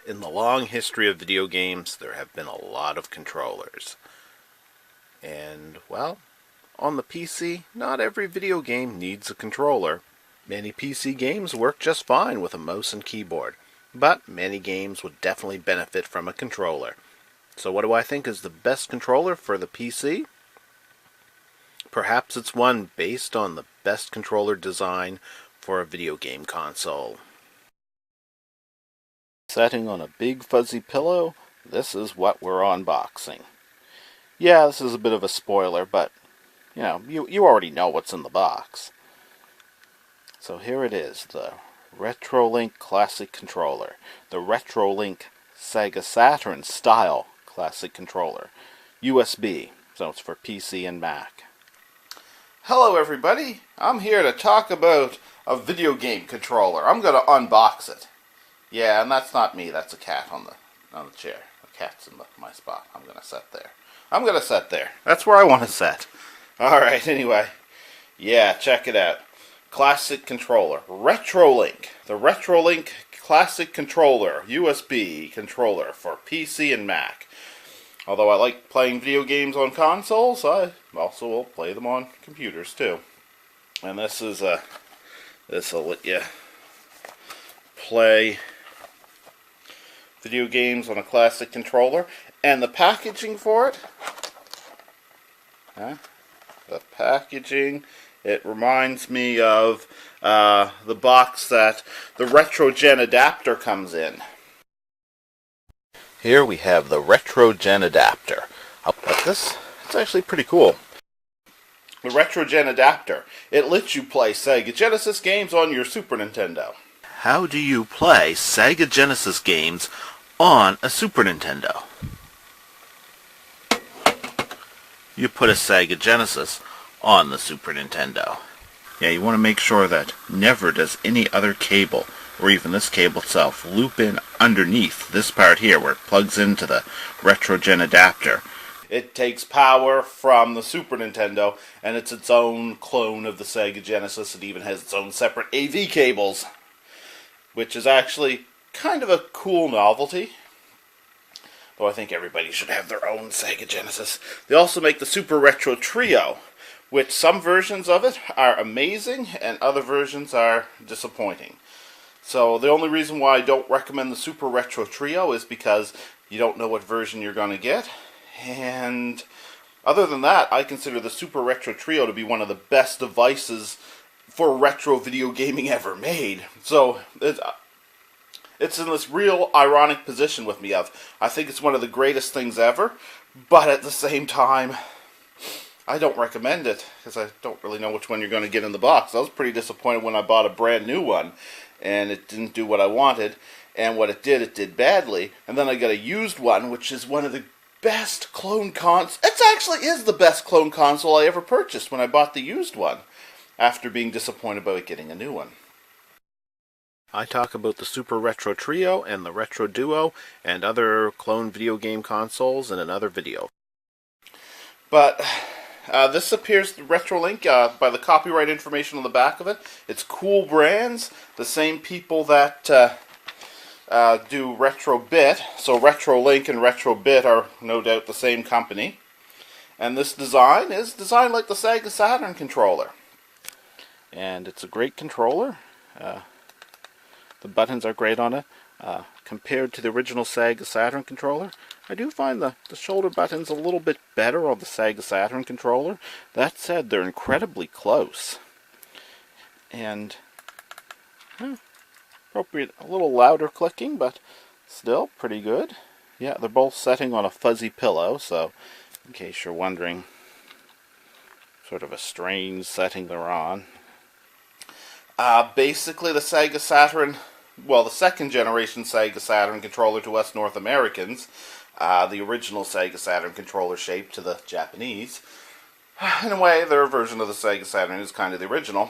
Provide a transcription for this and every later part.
In the long history of video games, there have been a lot of controllers. And, well, on the PC, not every video game needs a controller. Many PC games work just fine with a mouse and keyboard, but many games would definitely benefit from a controller. So what do I think is the best controller for the PC? Perhaps it's one based on the best controller design for a video game console. Sitting on a big fuzzy pillow, this is what we're unboxing. Yeah, this is a bit of a spoiler, but you already know what's in the box. So here it is, the Retrolink Classic Controller, the Retrolink Sega Saturn style Classic Controller, USB, so it's for PC and Mac. Hello everybody, I'm here to talk about a video game controller. I'm going to unbox it. Yeah, and that's not me, that's a cat on the chair. The cat's in my spot. I'm going to sit there. That's where I want to sit. Alright, anyway. Yeah, check it out. Classic controller. Retrolink. The Retrolink Classic Controller. USB controller for PC and Mac. Although I like playing video games on consoles, I also will play them on computers too. And this will let you play video games on a classic controller. And the packaging for it, the packaging, it reminds me of the box that the RetroGen adapter comes in. Here we have the RetroGen adapter. I'll put this, it's actually pretty cool. The RetroGen adapter, it lets you play Sega Genesis games on your Super Nintendo. How do you play Sega Genesis games on a Super Nintendo? You put a Sega Genesis on the Super Nintendo. Yeah, you want to make sure that never does any other cable, or even this cable itself, loop in underneath this part here where it plugs into the RetroGen adapter. It takes power from the Super Nintendo, and it's its own clone of the Sega Genesis. It even has its own separate AV cables, which is actually kind of a cool novelty. Though I think everybody should have their own Sega Genesis. They also make the Super Retro Trio, which some versions of it are amazing and other versions are disappointing. So the only reason why I don't recommend the Super Retro Trio is because you don't know what version you're going to get. And other than that, I consider the Super Retro Trio to be one of the best devices for retro video gaming ever made. So it's in this real ironic position with me of, I think it's one of the greatest things ever, but at the same time, I don't recommend it, because I don't really know which one you're going to get in the box. I was pretty disappointed when I bought a brand new one, and it didn't do what I wanted, and what it did badly, and then I got a used one, which is one of the best clone consoles. It actually is the best clone console I ever purchased when I bought the used one, after being disappointed by getting a new one. I talk about the Super Retro Trio and the Retro Duo and other clone video game consoles in another video. But this appears to Retrolink by the copyright information on the back of it. It's cool brands, the same people that do RetroBit. So Retrolink and RetroBit are no doubt the same company. And this design is designed like the Sega Saturn controller. And it's a great controller. The buttons are great on it. Compared to the original Sega Saturn controller, I do find the shoulder buttons a little bit better on the Sega Saturn controller. That said, they're incredibly close. And appropriate, a little louder clicking, but still pretty good. Yeah, they're both sitting on a fuzzy pillow, so in case you're wondering, sort of a strange setting they're on. Basically the Sega Saturn, well, the second generation Sega Saturn controller to us North Americans, the original Sega Saturn controller shape to the Japanese. In a way, their version of the Sega Saturn is kind of the original.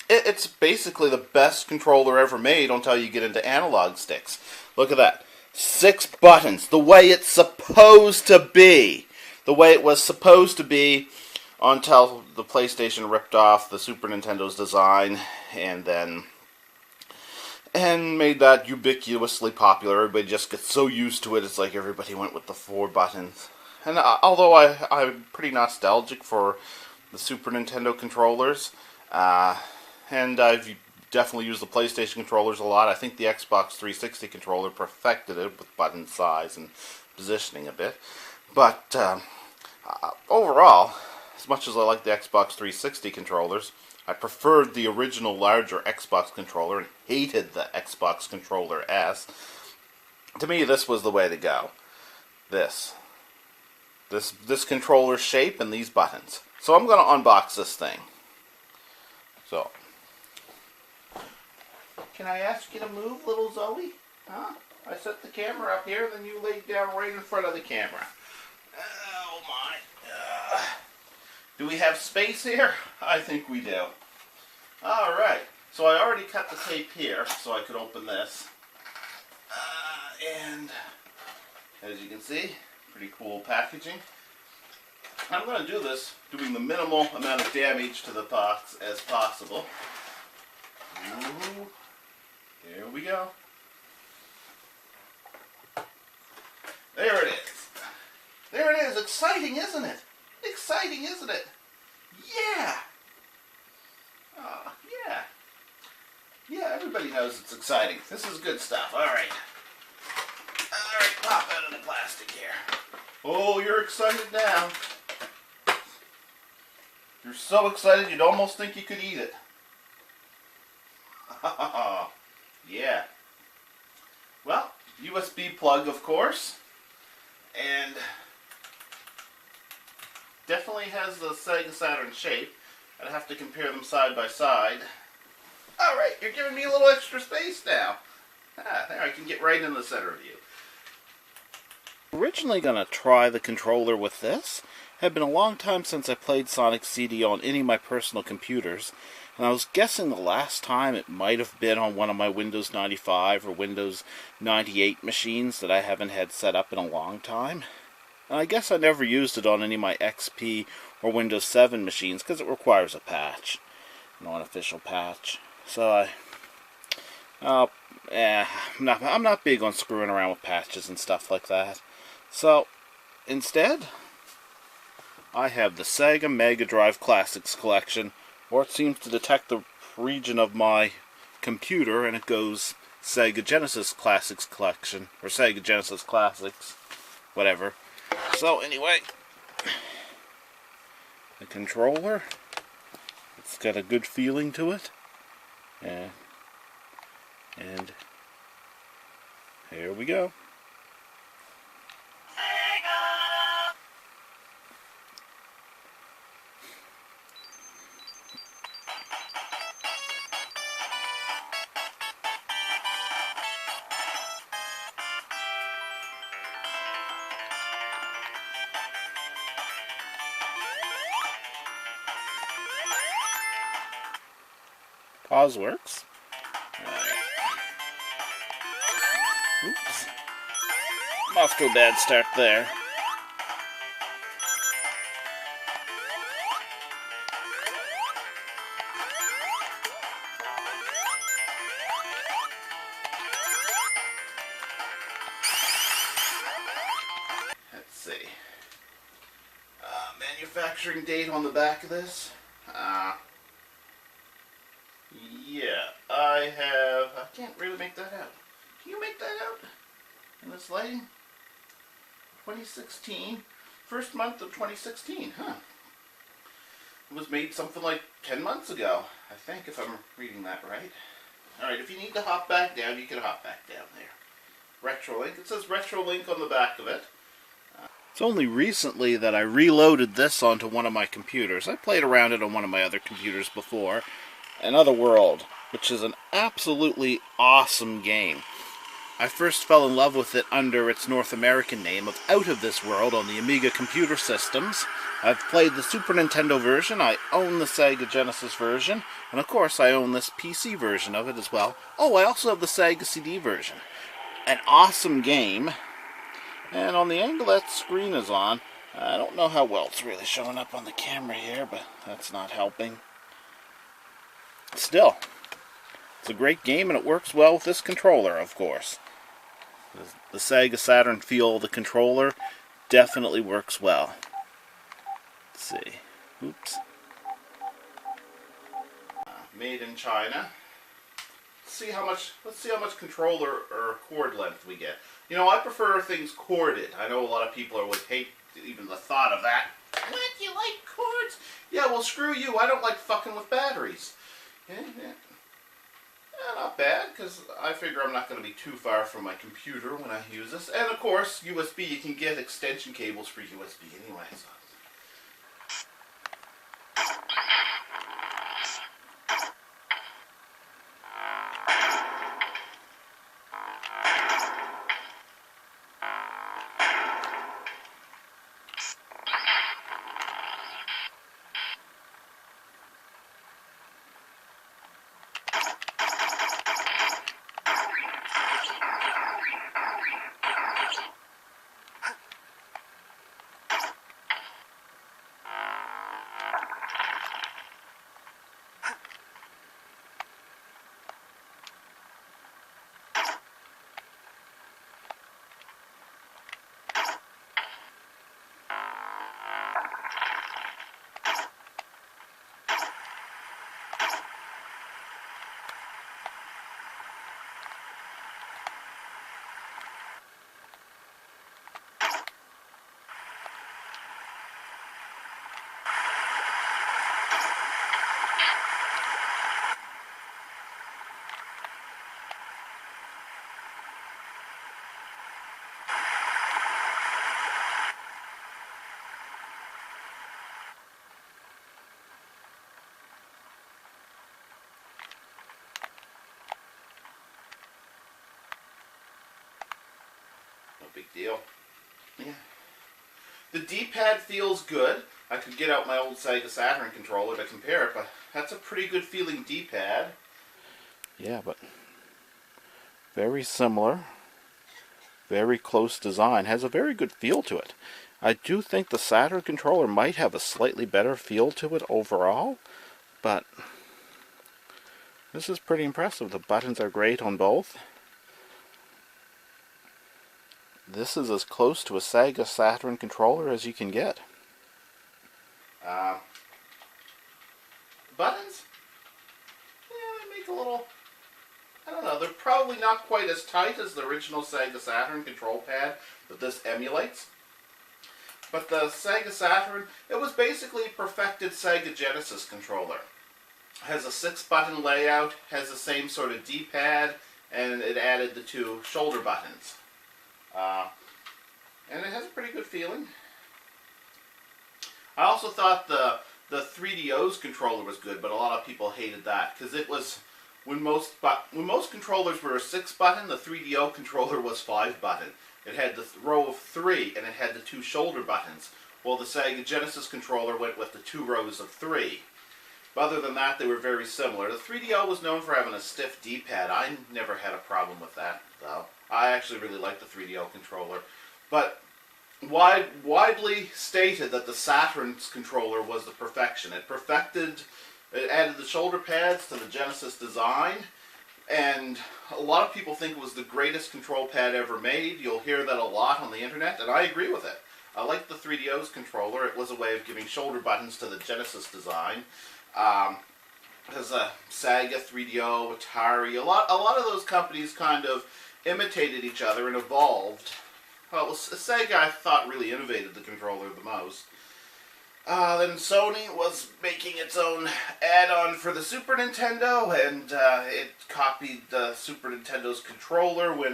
It's basically the best controller ever made until you get into analog sticks. Look at that. 6 buttons, the way it's supposed to be. The way it was supposed to be until the PlayStation ripped off the Super Nintendo's design, and then and made that ubiquitously popular. Everybody just gets so used to it, it's like everybody went with the 4 buttons. And although I'm pretty nostalgic for the Super Nintendo controllers, and I've definitely used the PlayStation controllers a lot, I think the Xbox 360 controller perfected it with button size and positioning a bit. But overall, as much as I like the Xbox 360 controllers, I preferred the original larger Xbox controller and hated the Xbox controller S. To me, this was the way to go. This controller shape and these buttons. So I'm going to unbox this thing. So, can I ask you to move, little Zoey? Huh? I set the camera up here, then you laid down right in front of the camera. Oh my. Do we have space here? I think we do. Alright, so I already cut the tape here so I could open this. And as you can see, pretty cool packaging. I'm going to do this doing the minimal amount of damage to the box as possible. Ooh, here we go. There it is. There it is. Exciting, isn't it? Exciting, isn't it? Yeah. Yeah. Yeah, everybody knows it's exciting. This is good stuff. All right. All right, pop out of the plastic here. Oh, you're excited now. You're so excited you'd almost think you could eat it. Yeah. Well, USB plug, of course. And definitely has the Sega Saturn shape. I'd have to compare them side by side. Alright, you're giving me a little extra space now. There, I can get right in the center view. Originally going to try the controller with this. It had been a long time since I played Sonic CD on any of my personal computers, and I was guessing the last time it might have been on one of my Windows 95 or Windows 98 machines that I haven't had set up in a long time. And I guess I never used it on any of my XP or Windows 7 machines because it requires a patch, an unofficial patch. So I'm not big on screwing around with patches and stuff like that. So instead, I have the Sega Mega Drive Classics collection, or it seems to detect the region of my computer, and it goes Sega Genesis Classics collection, or Sega Genesis Classics, whatever. So anyway, the controller, it's got a good feeling to it, and here we go. Pause works. Oops. I'm off to a bad start there. Let's see. Manufacturing date on the back of this. Yeah, I can't really make that out. Can you make that out in this lighting? 2016, first month of 2016, huh? It was made something like 10 months ago, I think, if I'm reading that right. Alright, if you need to hop back down, you can hop back down there. Retrolink, it says Retrolink on the back of it. It's only recently that I reloaded this onto one of my computers. I played around it on one of my other computers before. Another World, which is an absolutely awesome game. I first fell in love with it under its North American name of Out of This World on the Amiga computer systems. I've played the Super Nintendo version, I own the Sega Genesis version, and of course I own this PC version of it as well. Oh, I also have the Sega CD version. An awesome game, and on the angle that screen is on, I don't know how well it's really showing up on the camera here, but that's not helping. Still, It's a great game, and it works well with this controller, of course. The Sega Saturn feel of the controller definitely works well. Let's see. Oops. Made in China. Let's see how much controller or cord length we get. You know, I prefer things corded. I know a lot of people would hate even the thought of that. What? You like cords? Yeah, well, screw you. I don't like fucking with batteries. Yeah. Not bad, because I figure I'm not going to be too far from my computer when I use this. And of course, USB, you can get extension cables for USB anyway. So. No big deal. Yeah. The D-pad feels good. I could get out my old Sega Saturn controller to compare it, but that's a pretty good feeling D-pad. Yeah, but very similar. Very close design. Has a very good feel to it. I do think the Saturn controller might have a slightly better feel to it overall, but this is pretty impressive. The buttons are great on both. This is as close to a Sega Saturn controller as you can get. Buttons? Yeah, they make a little... I don't know, they're probably not quite as tight as the original Sega Saturn control pad that this emulates. But the Sega Saturn, it was basically a perfected Sega Genesis controller. Has a 6-button layout, has the same sort of D-pad, and it added the 2 shoulder buttons. And it has a pretty good feeling. I also thought the 3DO's controller was good, but a lot of people hated that because it was when most controllers were a 6-button, the 3DO controller was 5-button. It had the row of 3 and it had the 2 shoulder buttons. Well, the Sega Genesis controller went with the 2 rows of 3. But other than that, they were very similar. The 3DO was known for having a stiff D-pad. I never had a problem with that, though. I actually really like the 3DO controller. But widely stated that the Saturn's controller was the perfection. It added the shoulder pads to the Genesis design, and a lot of people think it was the greatest control pad ever made. You'll hear that a lot on the internet, and I agree with it. I like the 3DO's controller. It was a way of giving shoulder buttons to the Genesis design. There's a Sega, 3DO, Atari. A lot of those companies kind of imitated each other and evolved. Well, Sega, I thought, really innovated the controller the most. Then Sony was making its own add-on for the Super Nintendo, and it copied the Super Nintendo's controller when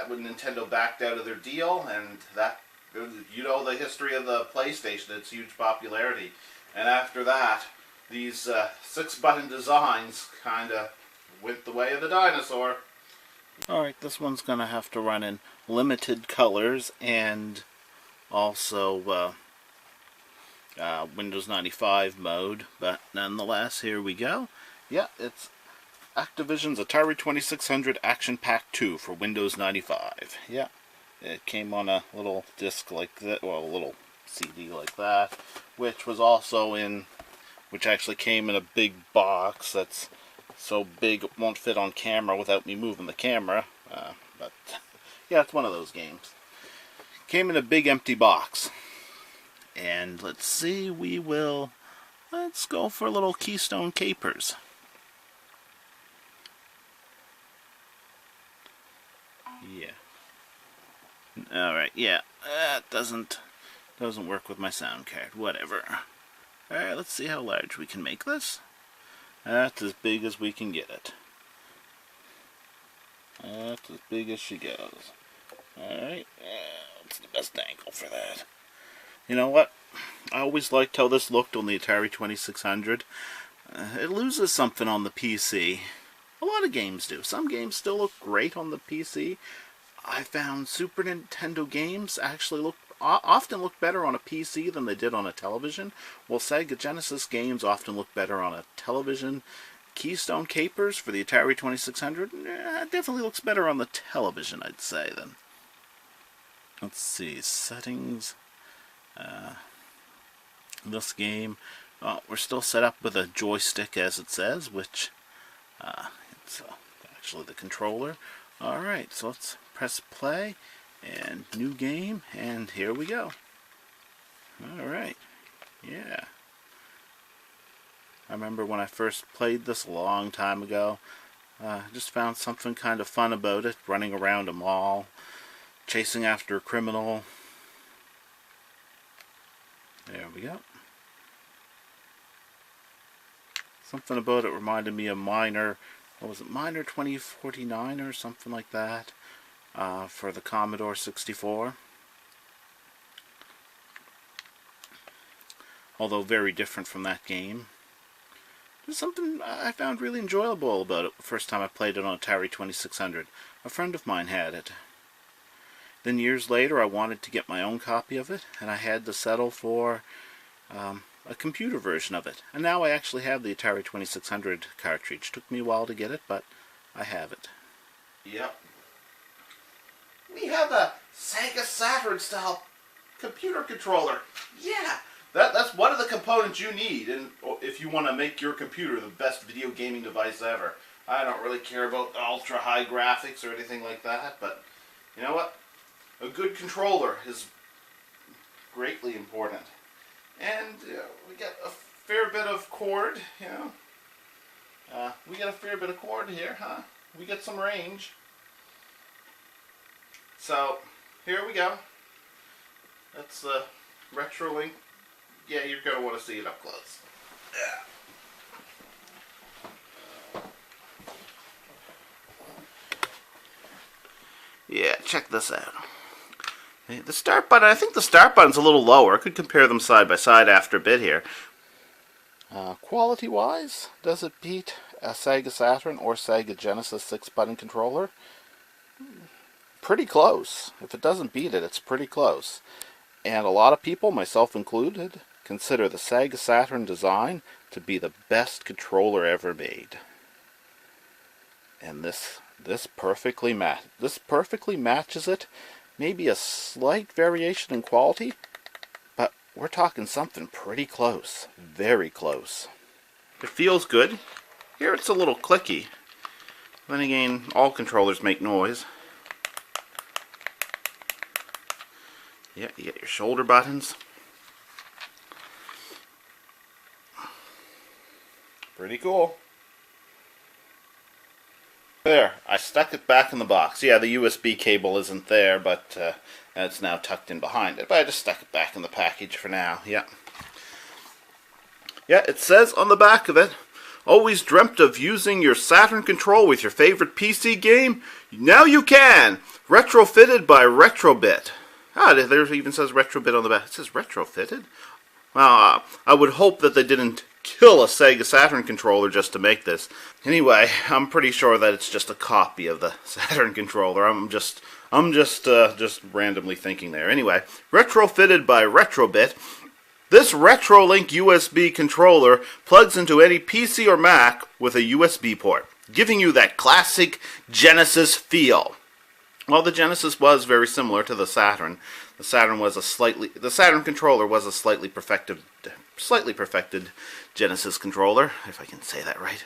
Nintendo backed out of their deal, and that, you know, the history of the PlayStation, its huge popularity. And after that, these 6-button designs kind of went the way of the dinosaur. Alright, this one's going to have to run in limited colors and also Windows 95 mode, but nonetheless, here we go. Yeah, it's Activision's Atari 2600 Action Pack 2 for Windows 95. Yeah, it came on a little disc like that, well, a little CD like that, which actually came in a big box that's so big it won't fit on camera without me moving the camera. But yeah, it's one of those games. Came in a big empty box. And let's see, let's go for little Keystone Capers. Yeah. Alright, yeah. That doesn't work with my sound card. Whatever. Alright, let's see how large we can make this. That's as big as we can get it. That's as big as she goes. Alright, what's the best angle for that? You know what? I always liked how this looked on the Atari 2600. It loses something on the PC. A lot of games do. Some games still look great on the PC. I found Super Nintendo games actually often look better on a PC than they did on a television, while Sega Genesis games often look better on a television. Keystone Capers for the Atari 2600 definitely looks better on the television, I'd say, then. Let's see, settings. This game, we're still set up with a joystick, as it says, which it's actually the controller. Alright, so let's press play, and new game, and here we go. Alright, yeah. I remember when I first played this a long time ago, I just found something kind of fun about it, running around a mall, chasing after a criminal. There we go. Something about it reminded me of Miner, what was it, Miner 2049 or something like that, for the Commodore 64. Although very different from that game. There's something I found really enjoyable about it the first time I played it on Atari 2600. A friend of mine had it. Then years later I wanted to get my own copy of it, and I had to settle for a computer version of it. And now I actually have the Atari 2600 cartridge. Took me a while to get it, but I have it. Yep. We have a Sega Saturn style computer controller. Yeah, that's one of the components you need if you want to make your computer the best video gaming device ever. I don't really care about the ultra high graphics or anything like that, but you know what? A good controller is greatly important. And we get a fair bit of cord, you know. We get a fair bit of cord here, huh? We get some range. So, here we go. That's the Retrolink. Yeah, you're going to want to see it up close. Yeah, check this out. The start button, I think the start button's a little lower. I could compare them side by side after a bit here. Quality-wise, does it beat a Sega Saturn or Sega Genesis 6-button controller? Pretty close. If it doesn't beat it, it's pretty close. And a lot of people, myself included, consider the Sega Saturn design to be the best controller ever made. And this perfectly matches it. Maybe a slight variation in quality, but we're talking something pretty close. Very close. It feels good. Here it's a little clicky. Then again, all controllers make noise. Yeah, you get your shoulder buttons. Pretty cool. There, I stuck it back in the box. Yeah, the USB cable isn't there, but it's now tucked in behind it. But I just stuck it back in the package for now, yeah. Yeah, it says on the back of it, always dreamt of using your Saturn control with your favorite PC game? Now you can! Retrofitted by RetroBit. Ah, there even says RetroBit on the back. It says retrofitted? Well, I would hope that they didn't kill a Sega Saturn controller just to make this. Anyway, I'm pretty sure that it's just a copy of the Saturn controller. I'm just randomly thinking there. Anyway, retrofitted by RetroBit. This Retrolink USB controller plugs into any PC or Mac with a USB port, giving you that classic Genesis feel. Well, the Genesis was very similar to the Saturn. The Saturn controller was a slightly perfected Genesis controller, if I can say that right.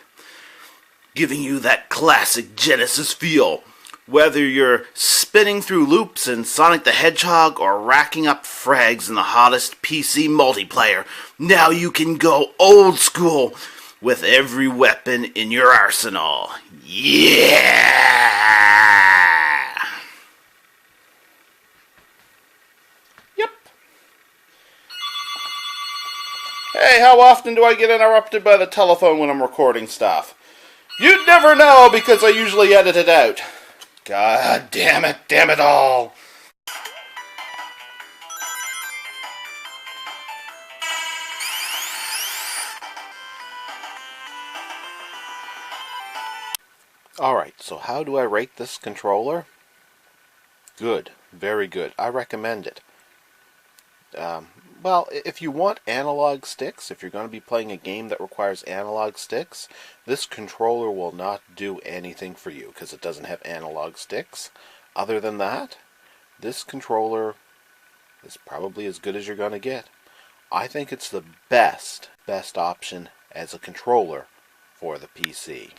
giving you that classic Genesis feel. Whether you're spinning through loops in Sonic the Hedgehog or racking up frags in the hottest PC multiplayer, now you can go old school with every weapon in your arsenal. Yeah! Yep. Hey, how often do I get interrupted by the telephone when I'm recording stuff? You'd never know because I usually edit it out. God damn it all. Alright, so how do I rate this controller? Good. Very good. I recommend it. Well, if you want analog sticks, if you're going to be playing a game that requires analog sticks, this controller will not do anything for you because it doesn't have analog sticks. Other than that, this controller is probably as good as you're going to get. I think it's the best option as a controller for the PC.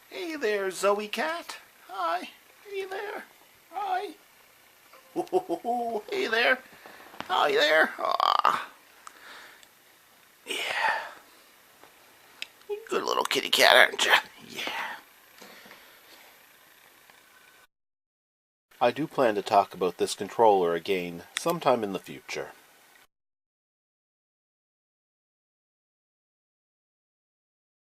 Hey there, Zoey cat. Hi. Hey there. Hi. Ooh, hey there. Hi there. Aw. Yeah. Good little kitty cat, aren't you? Yeah. I do plan to talk about this controller again sometime in the future.